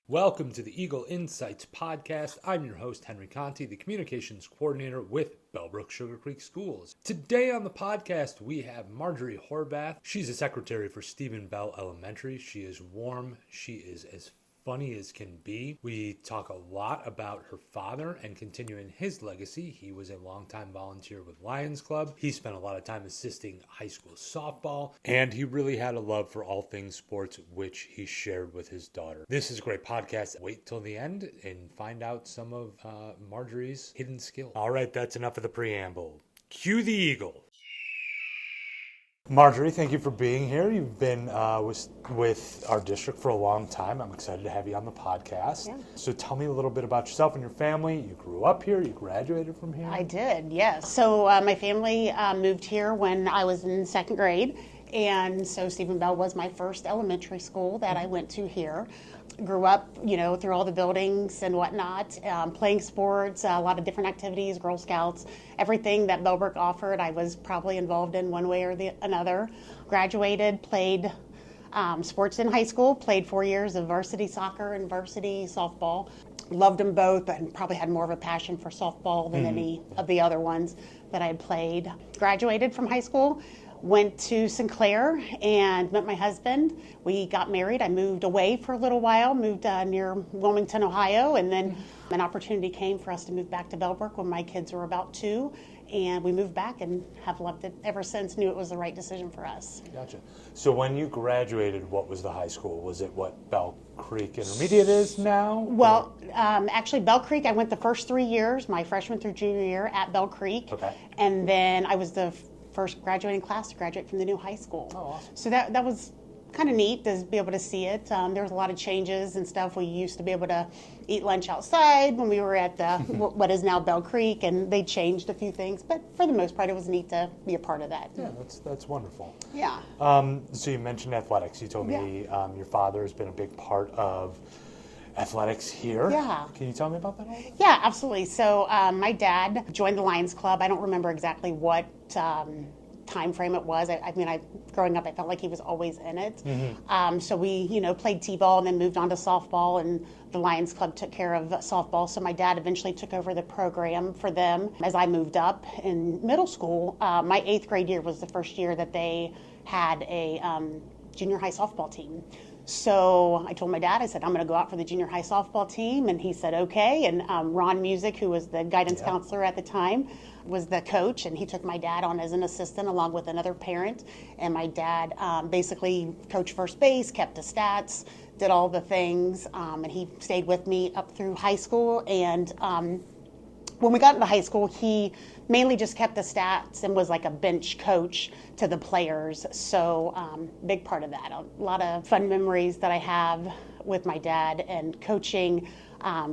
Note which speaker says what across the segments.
Speaker 1: Welcome to the Eagle Insights podcast. I'm your host, Henry Conti, the communications coordinator with Bellbrook-Sugarcreek Schools. Today on the podcast, we have Marjorie Horvath. She's a secretary for Stephen Bell Elementary. She is warm. She is as funny as can be. We talk a lot about her father and continuing his legacy. He was a longtime volunteer with Lions Club. He spent a lot of time assisting high school softball, and he really had a love for all things sports, which he shared with his daughter. This is a great podcast. Wait till the end and find out some of Marjorie's hidden skills. All right, that's enough of the preamble. Cue the Eagle. Marjorie, thank you for being here. You've been with our district for a long time. I'm excited to have you on the podcast. Yeah. So tell me a little bit about yourself and your family. You grew up here. You graduated from here.
Speaker 2: I did, yes. So my family moved here when I was in second grade. And so Stephen Bell was my first elementary school that I went to here. Grew up, through all the buildings and whatnot, playing sports, a lot of different activities, Girl Scouts, everything that Bellbrook offered, I was probably involved in one way or another. Graduated, played sports in high school, played 4 years of varsity soccer and varsity softball. Loved them both and probably had more of a passion for softball than any of the other ones that I had played. Graduated from high school. Went to Sinclair and met my husband. We got married. I moved away for a little while, moved near Wilmington, Ohio, and then an opportunity came for us to move back to Bellbrook when my kids were about 2, and we moved back and have loved it ever since, knew it was the right decision for us.
Speaker 1: Gotcha. So when you graduated, what was the high school? Was it what Bell Creek Intermediate is now?
Speaker 2: Well, actually Bell Creek, I went the first 3 years, my freshman through junior year at Bell Creek, and then I was the first graduating class to graduate from the new high school.
Speaker 1: Oh, awesome.
Speaker 2: So that was kind of neat to be able to see it. There was a lot of changes and stuff. We used to be able to eat lunch outside when we were at the what is now Bell Creek, and they changed a few things. But for the most part, it was neat to be a part of that.
Speaker 1: Yeah, that's wonderful.
Speaker 2: Yeah.
Speaker 1: So you mentioned athletics. You told me your father has been a big part of athletics here.
Speaker 2: Yeah.
Speaker 1: Can you tell me about that a little bit?
Speaker 2: Yeah, absolutely. So my dad joined the Lions Club. I don't remember exactly what time frame it was. Growing up, I felt like he was always in it. So we, played t-ball and then moved on to softball, and the Lions Club took care of softball. So my dad eventually took over the program for them. As I moved up in middle school, my 8th grade year was the first year that they had a junior high softball team. So I told my dad, I said, I'm going to go out for the junior high softball team. And he said, okay. And Ron Music, who was the guidance counselor at the time, was the coach. And he took my dad on as an assistant along with another parent. And my dad basically coached first base, kept the stats, did all the things. And he stayed with me up through high school. And when we got into high school, he mainly just kept the stats and was like a bench coach to the players. So big part of that. A lot of fun memories that I have with my dad and coaching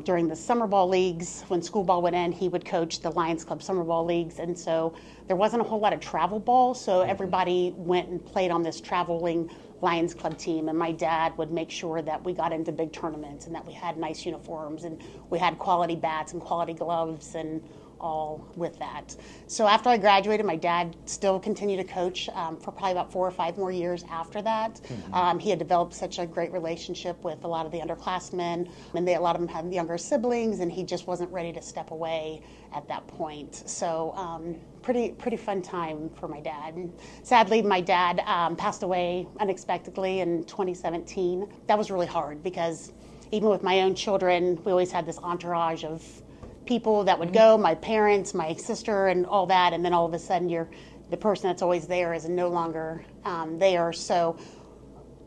Speaker 2: during the summer ball leagues. When school ball went in, he would coach the Lions Club summer ball leagues. And so there wasn't a whole lot of travel ball. So everybody went and played on this traveling Lions Club team, and my dad would make sure that we got into big tournaments and that we had nice uniforms and we had quality bats and quality gloves and all with that. So after I graduated, my dad still continued to coach for probably about 4 or 5 more years after that. He had developed such a great relationship with a lot of the underclassmen, and a lot of them had younger siblings, and he just wasn't ready to step away at that point. So pretty fun time for my dad. And sadly, my dad passed away unexpectedly in 2017. That was really hard because even with my own children, we always had this entourage of people that would go, my parents, my sister, and all that, and then all of a sudden the person that's always there is no longer there. So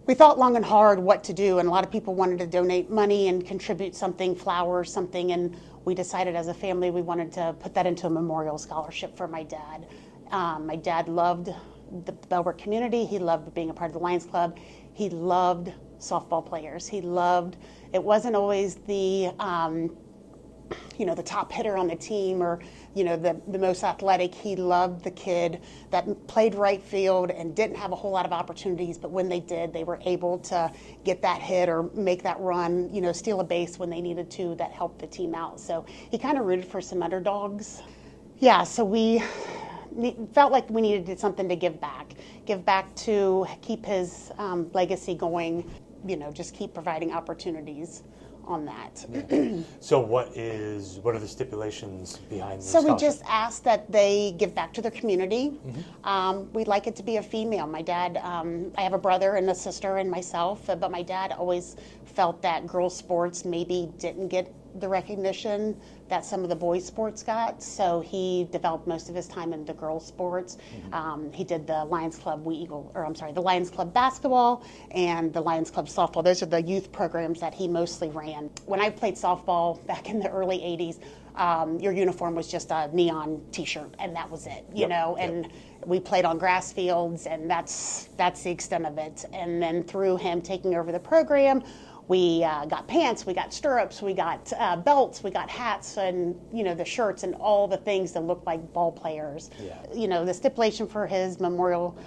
Speaker 2: we thought long and hard what to do, and a lot of people wanted to donate money and contribute something, flowers, something, and we decided as a family we wanted to put that into a memorial scholarship for my dad. My dad loved the Bellbrook community. He loved being a part of the Lions Club. He loved softball players. It wasn't always the the top hitter on the team or, the most athletic. He loved the kid that played right field and didn't have a whole lot of opportunities, but when they did, they were able to get that hit or make that run, steal a base when they needed to. That helped the team out. So he kind of rooted for some underdogs. Yeah, so we felt like we needed something to give back to keep his legacy going, just keep providing opportunities on that.
Speaker 1: Yeah. So what are the stipulations behind the
Speaker 2: So we
Speaker 1: scholarship?
Speaker 2: just ask that they give back to their community. We'd like it to be a female. My dad, I have a brother and a sister and myself, but my dad always felt that girls' sports maybe didn't get the recognition that some of the boys' sports got. So he developed most of his time into girls' sports. He did the Lions Club the Lions Club basketball and the Lions Club softball. Those are the youth programs that he mostly ran. When I played softball back in the early 80s, your uniform was just a neon T-shirt, and that was it, you know. And we played on grass fields, and that's the extent of it. And then through him taking over the program, we got pants, we got stirrups, we got belts, we got hats, and the shirts and all the things that look like ball players. The stipulation for his memorial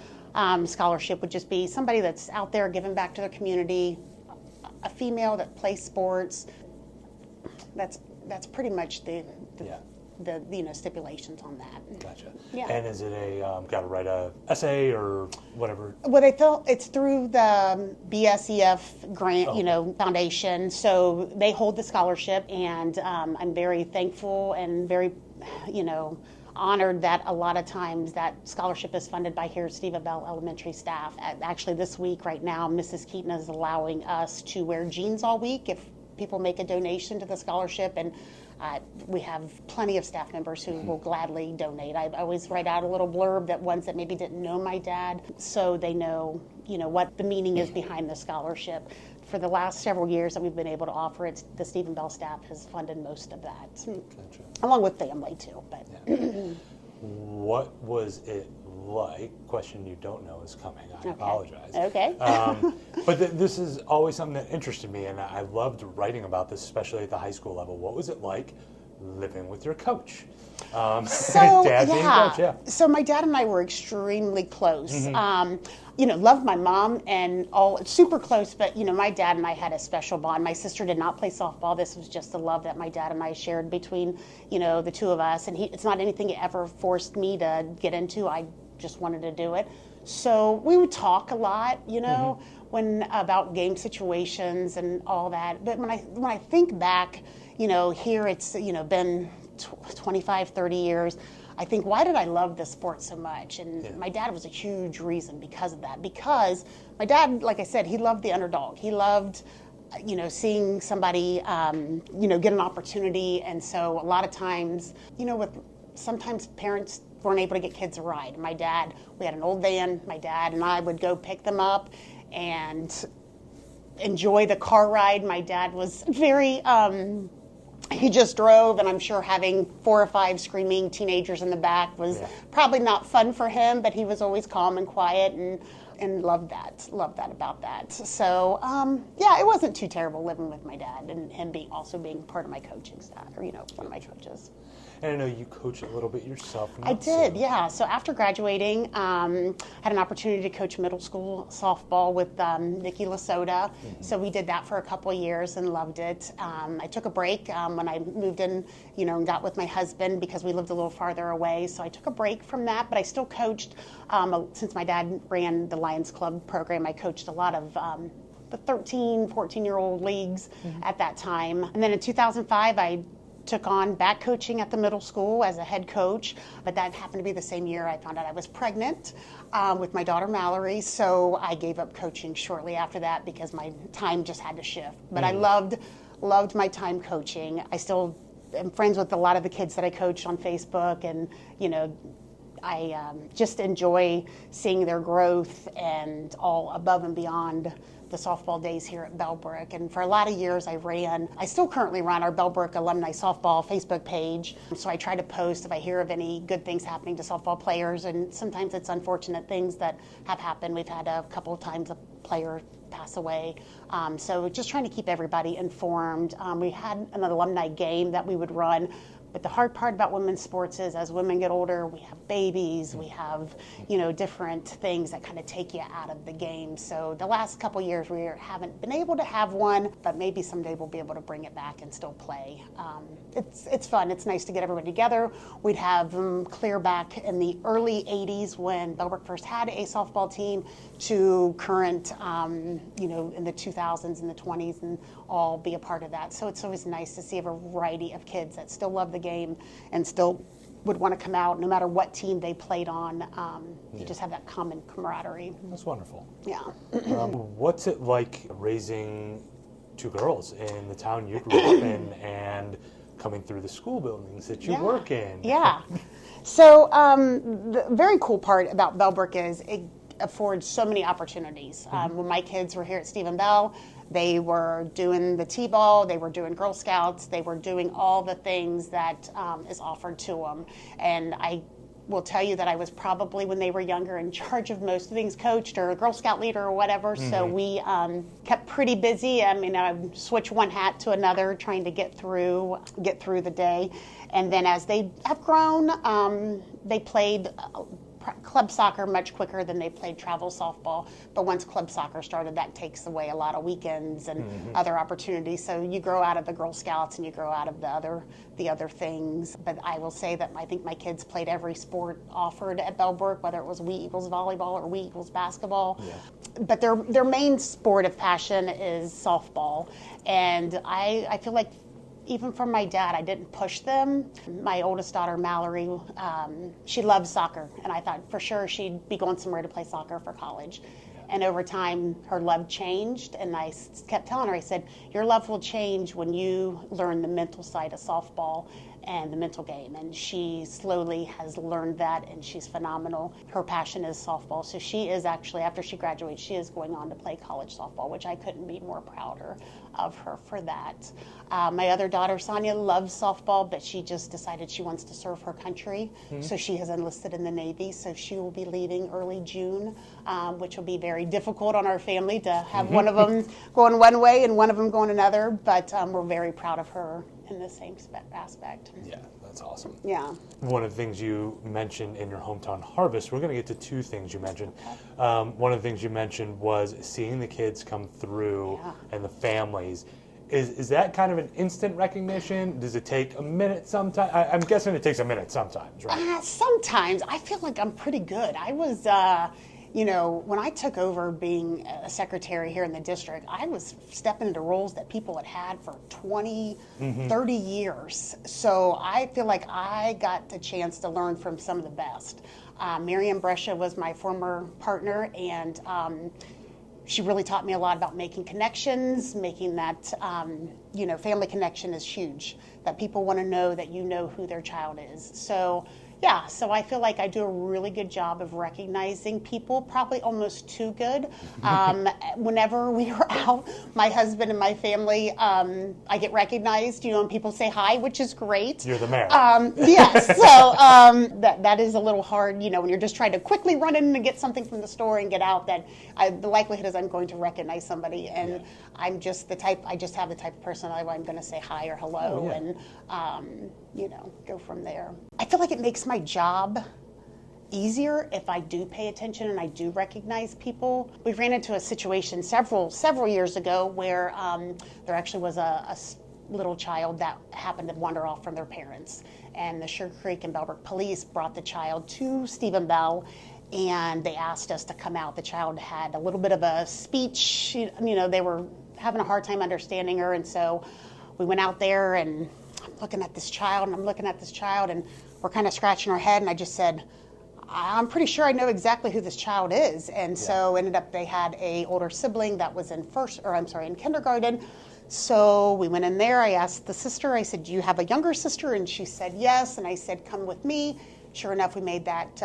Speaker 2: scholarship would just be somebody that's out there giving back to their community, a female that plays sports. That's pretty much the stipulations on that.
Speaker 1: Gotcha.
Speaker 2: Yeah.
Speaker 1: And is it got to write a essay or whatever?
Speaker 2: Well, they feel it's through the BSEF grant, foundation. So they hold the scholarship, and I'm very thankful and very, honored that a lot of times that scholarship is funded by here Stephen Bell Elementary staff. Actually, this week right now, Mrs. Keaton is allowing us to wear jeans all week if people make a donation to the scholarship, and we have plenty of staff members who will gladly donate. I always write out a little blurb that ones that maybe didn't know my dad, so they know, what the meaning is behind the scholarship. For the last several years that we've been able to offer it, the Stephen Bell staff has funded most of that,
Speaker 1: Gotcha.
Speaker 2: along with family too. But
Speaker 1: what was it like? Question you don't know is coming. I apologize.
Speaker 2: Okay.
Speaker 1: But this is always something that interested me, and I loved writing about this, especially at the high school level. What was it like living with your coach? Dad being coach, yeah.
Speaker 2: So my dad and I were extremely close. Loved my mom and all, super close, but my dad and I had a special bond. My sister did not play softball. This was just the love that my dad and I shared between, the two of us. And it's not anything he ever forced me to get into. I just wanted to do it. So we would talk a lot, when about game situations and all that. But when I think back, here it's been 25, 30 years. I think, why did I love this sport so much? And my dad was a huge reason because of that. Because my dad, like I said, he loved the underdog. He loved, seeing somebody, get an opportunity. And so a lot of times, sometimes parents weren't able to get kids a ride. My dad, we had an old van. My dad and I would go pick them up and enjoy the car ride. My dad was very... he just drove, and I'm sure having 4 or 5 screaming teenagers in the back was probably not fun for him, but he was always calm and quiet and loved that about that. So, it wasn't too terrible living with my dad and him also being part of my coaching staff, or, one of my coaches.
Speaker 1: And I know you coach a little bit yourself.
Speaker 2: I did, yeah. So after graduating, had an opportunity to coach middle school softball with Nikki Lasota. So we did that for a couple of years and loved it. I took a break when I moved in, and got with my husband because we lived a little farther away. So I took a break from that, but I still coached. Since my dad ran the Lions Club program, I coached a lot of the 13, 14-year-old leagues at that time. And then in 2005, I took on back coaching at the middle school as a head coach, but that happened to be the same year I found out I was pregnant with my daughter Mallory, so I gave up coaching shortly after that because my time just had to shift. But I loved my time coaching. I still am friends with a lot of the kids that I coached on Facebook, and I just enjoy seeing their growth and all above and beyond the softball days here at Bellbrook. And for a lot of years I still currently run our Bellbrook Alumni Softball Facebook page. So I try to post if I hear of any good things happening to softball players, and sometimes it's unfortunate things that have happened. We've had a couple of times a player pass away. So just trying to keep everybody informed. We had an alumni game that we would run But the hard part about women's sports is as women get older, we have babies, we have, different things that kind of take you out of the game. So the last couple years we haven't been able to have one, but maybe someday we'll be able to bring it back and still play. It's fun. It's nice to get everybody together. We'd have them clear back in the early 80s when Bellbrook first had a softball team to current, in the 2000s and the 20s, and all be a part of that. So it's always nice to see a variety of kids that still love the game and still would want to come out no matter what team they played on. You just have that common camaraderie.
Speaker 1: That's wonderful.
Speaker 2: Yeah.
Speaker 1: What's it like raising two girls in the town you grew up in and coming through the school buildings that you work in?
Speaker 2: Yeah. So the very cool part about Bellbrook is it affords so many opportunities. When my kids were here at Stephen Bell, they were doing the T-ball, they were doing Girl Scouts, they were doing all the things that is offered to them. And I will tell you that I was probably, when they were younger, in charge of most things, coached or a Girl Scout leader or whatever. So we kept pretty busy. I mean, I would switch one hat to another, trying to get through the day. And then as they have grown, they played club soccer much quicker than they played travel softball. But once club soccer started, that takes away a lot of weekends and other opportunities. So you grow out of the Girl Scouts and you grow out of the other things. But I will say that I think my kids played every sport offered at Bellbrook, whether it was We Eagles volleyball or We Eagles basketball. Yeah. But their main sport of passion is softball. And I feel like even from my dad, I didn't push them. My oldest daughter, Mallory, she loves soccer, and I thought for sure she'd be going somewhere to play soccer for college. And over time, her love changed, and I kept telling her, I said, your love will change when you learn the mental side of softball and the mental game. And she slowly has learned that, and she's phenomenal. Her passion is softball, so she is actually, after she graduates, she is going on to play college softball, which I couldn't be more prouder of her for that. My other daughter, Sonia, loves softball, but she just decided she wants to serve her country, so she has enlisted in the Navy, so she will be leaving early June, which will be very difficult on our family to have one of them going one way and one of them going another, but we're very proud of her in the same aspect.
Speaker 1: Yeah, that's awesome.
Speaker 2: Yeah.
Speaker 1: One of the things you mentioned in your hometown harvest, we're going to get to two things you mentioned. One of the things you mentioned was seeing the kids come through and the families. Is that kind of an instant recognition? Does it take a minute sometimes? I'm guessing it takes a minute sometimes, right?
Speaker 2: Sometimes. I feel like I'm pretty good. I was, when I took over being a secretary here in the district, I was stepping into roles that people had had for 20, 30 years. So I feel like I got the chance to learn from some of the best. Miriam Brescia was my former partner, and she really taught me a lot about making connections, making that, family connection is huge, that people want to know that you know who their child is. So I feel like I do a really good job of recognizing people, probably almost too good. Whenever we are out, my husband and my family, I get recognized, and people say hi, which is great.
Speaker 1: You're the mayor.
Speaker 2: Yes, so that is a little hard, when you're just trying to quickly run in and get something from the store and get out, that the likelihood is I'm going to recognize somebody, and I'm just I just have the type of personality where I'm going to say hi or hello, and go from there. I feel like it makes my job easier if I do pay attention and I do recognize people. We ran into a situation several years ago where there actually was a little child that happened to wander off from their parents, and the Sugarcreek and Bellbrook police brought the child to Stephen Bell, and they asked us to come out. The child had a little bit of a speech, they were having a hard time understanding her, and so we went out there, and I'm looking at this child, and we're kind of scratching our head, and I just said, I'm pretty sure I know exactly who this child is. And so ended up they had a older sibling that was in kindergarten. So we went in there, I asked the sister, I said, do you have a younger sister? And she said yes, and I said, come with me. Sure enough, we made that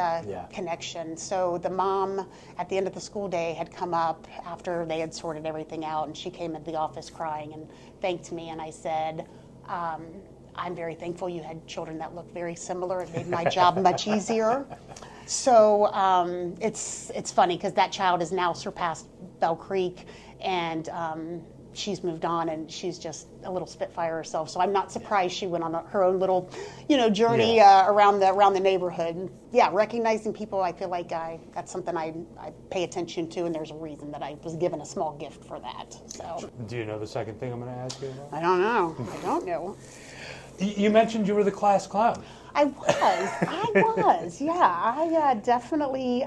Speaker 2: connection. So the mom, at the end of the school day, had come up after they had sorted everything out, and she came into the office crying and thanked me, and I said, I'm very thankful you had children that look very similar. It made my job much easier. So it's funny because that child has now surpassed Bell Creek, and she's moved on and she's just a little spitfire herself. So I'm not surprised she went on her own little, journey around the neighborhood. Yeah, recognizing people, I feel like that's something I pay attention to, and there's a reason that I was given a small gift for that. So.
Speaker 1: Do you know the second thing I'm going to ask you about?
Speaker 2: I don't know. I don't know.
Speaker 1: You mentioned you were the class clown.
Speaker 2: I was. Yeah, I definitely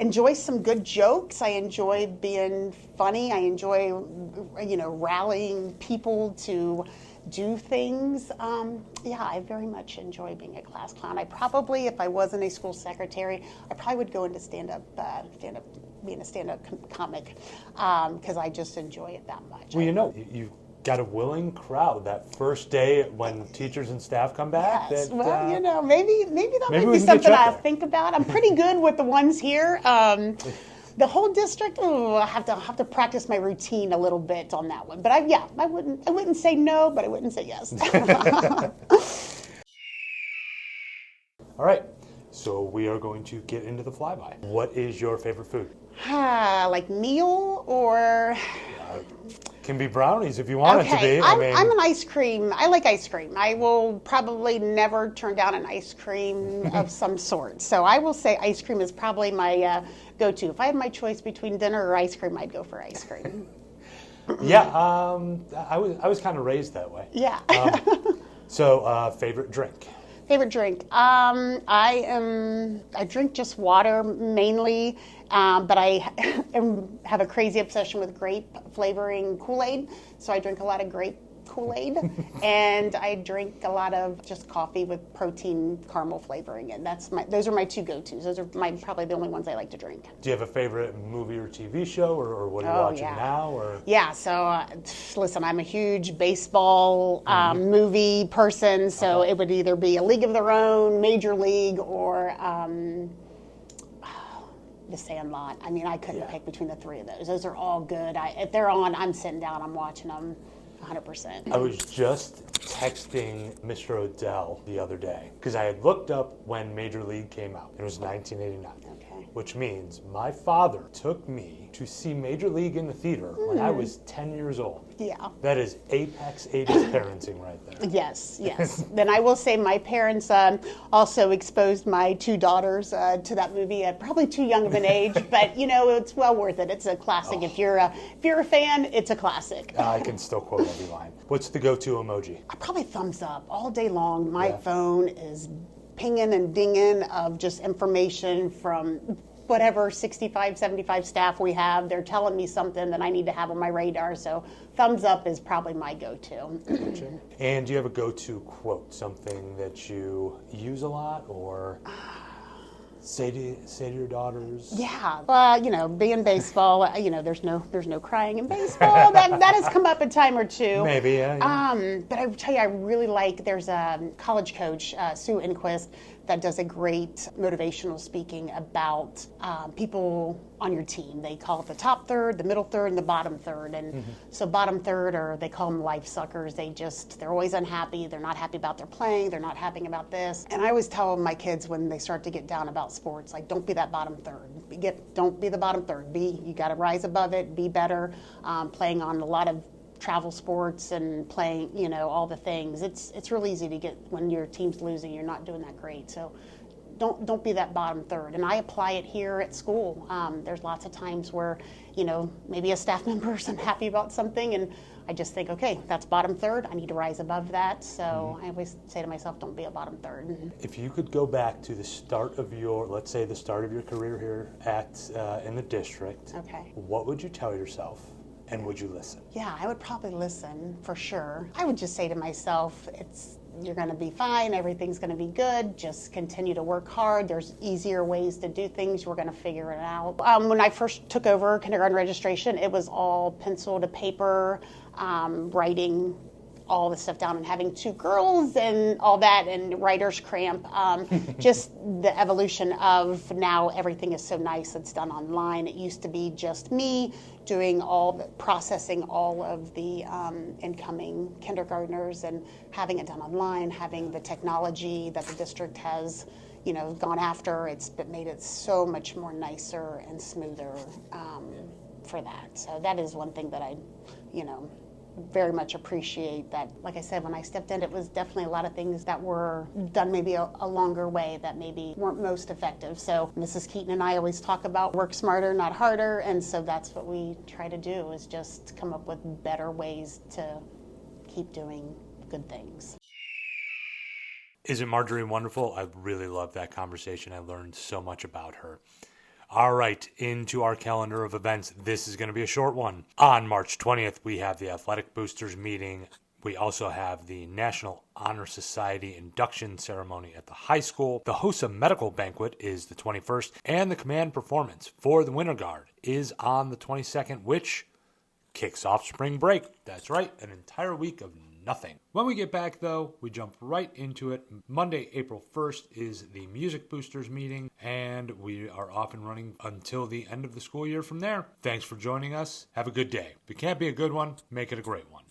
Speaker 2: enjoy some good jokes. I enjoy being funny. I enjoy, rallying people to do things. I very much enjoy being a class clown. I probably, if I wasn't a school secretary, I probably would go into being a stand-up comic, because I just enjoy it that much.
Speaker 1: Well, you've got a willing crowd that first day when teachers and staff come back.
Speaker 2: Yes. Maybe that might be something I'll think about. I'm pretty good with the ones here. The whole district, I have to practice my routine a little bit on that one. But I wouldn't say no, but I wouldn't say yes.
Speaker 1: All right, so we are going to get into the flyby. What is your favorite food?
Speaker 2: Like meal or?
Speaker 1: Can be brownies if you want it to be.
Speaker 2: I'm an ice cream. I like ice cream. I will probably never turn down an ice cream of some sort. So I will say ice cream is probably my go-to. If I had my choice between dinner or ice cream, I'd go for ice cream.
Speaker 1: Yeah, I was kind of raised that way.
Speaker 2: Yeah.
Speaker 1: So favorite drink?
Speaker 2: Favorite drink? I drink just water mainly. But I have a crazy obsession with grape flavoring Kool-Aid, so I drink a lot of grape Kool-Aid, and I drink a lot of just coffee with protein caramel flavoring, and those are my two go-tos. Those are probably the only ones I like to drink.
Speaker 1: Do you have a favorite movie or TV show, or what are you watching now? Or?
Speaker 2: Yeah, so listen, I'm a huge baseball movie person, so it would either be A League of Their Own, Major League, or The Sandlot. I mean, I couldn't pick between the three of those. Those are all good. If they're on, I'm sitting down, I'm watching them 100%.
Speaker 1: I was just texting Mr. Odell the other day because I had looked up when Major League came out. It was 1989. Okay. Which means my father took me to see Major League in the theater when I was 10 years old.
Speaker 2: Yeah.
Speaker 1: That is apex 80s parenting right there.
Speaker 2: Yes. Then I will say my parents also exposed my two daughters to that movie at probably too young of an age, but it's well worth it. It's a classic. If you're a fan, it's a classic.
Speaker 1: I can still quote every line. What's the go-to emoji?
Speaker 2: Probably thumbs up all day long. My phone is pinging and dinging of just information from whatever 65, 75 staff we have. They're telling me something that I need to have on my radar. So thumbs up is probably my go-to.
Speaker 1: And do you have a go-to quote, something that you use a lot or say to your daughters?
Speaker 2: Yeah. Well, being baseball, there's no crying in baseball. That has come up a time or two.
Speaker 1: Maybe, yeah.
Speaker 2: But I tell you, I really like, there's a college coach, Sue Inquist, that does a great motivational speaking about people on your team. They call it the top third, the middle third, and the bottom third. And so bottom third, they call them life suckers. They're always unhappy. They're not happy about their playing. They're not happy about this. And I always tell my kids when they start to get down about sports, like, don't be that bottom third. Don't be the bottom third. You got to rise above it, be better. Playing on a lot of travel sports and playing, all the things. It's real easy to get when your team's losing, you're not doing that great. So don't be that bottom third. And I apply it here at school. There's lots of times where, maybe a staff member isn't happy about something, and I just think, okay, that's bottom third. I need to rise above that. So I always say to myself, don't be a bottom third.
Speaker 1: If you could go back to the start of your career here in the district,
Speaker 2: okay,
Speaker 1: what would you tell yourself? And would you listen?
Speaker 2: Yeah, I would probably listen for sure. I would just say to myself, you're going to be fine. Everything's going to be good. Just continue to work hard. There's easier ways to do things. We're going to figure it out. When I first took over kindergarten registration, it was all pencil to paper, writing all the stuff down, and having two girls and all that, and writer's cramp. Just the evolution of now everything is so nice. It's done online. It used to be just me doing processing all of the incoming kindergartners and having it done online, having the technology that the district has, gone after. It's made it so much more nicer and smoother for that. So that is one thing that I, very much appreciate that. Like I said, when I stepped in, it was definitely a lot of things that were done maybe a longer way that maybe weren't most effective. So Mrs. Keaton and I always talk about work smarter, not harder, and so that's what we try to do, is just come up with better ways to keep doing good things.
Speaker 1: Isn't Marjorie wonderful? I really loved that conversation. I learned so much about her. All right, into our calendar of events. This is going to be a short one. On March 20th, we have the Athletic Boosters meeting. We also have the National Honor Society induction ceremony at the high school. The HOSA medical banquet is the 21st, and the command performance for the Winter Guard is on the 22nd, which kicks off spring break. That's right, an entire week of nothing. When we get back, though, we jump right into it. Monday, April 1st is the Music Boosters meeting, and we are off and running until the end of the school year from there. Thanks for joining us. Have a good day. If it can't be a good one, make it a great one.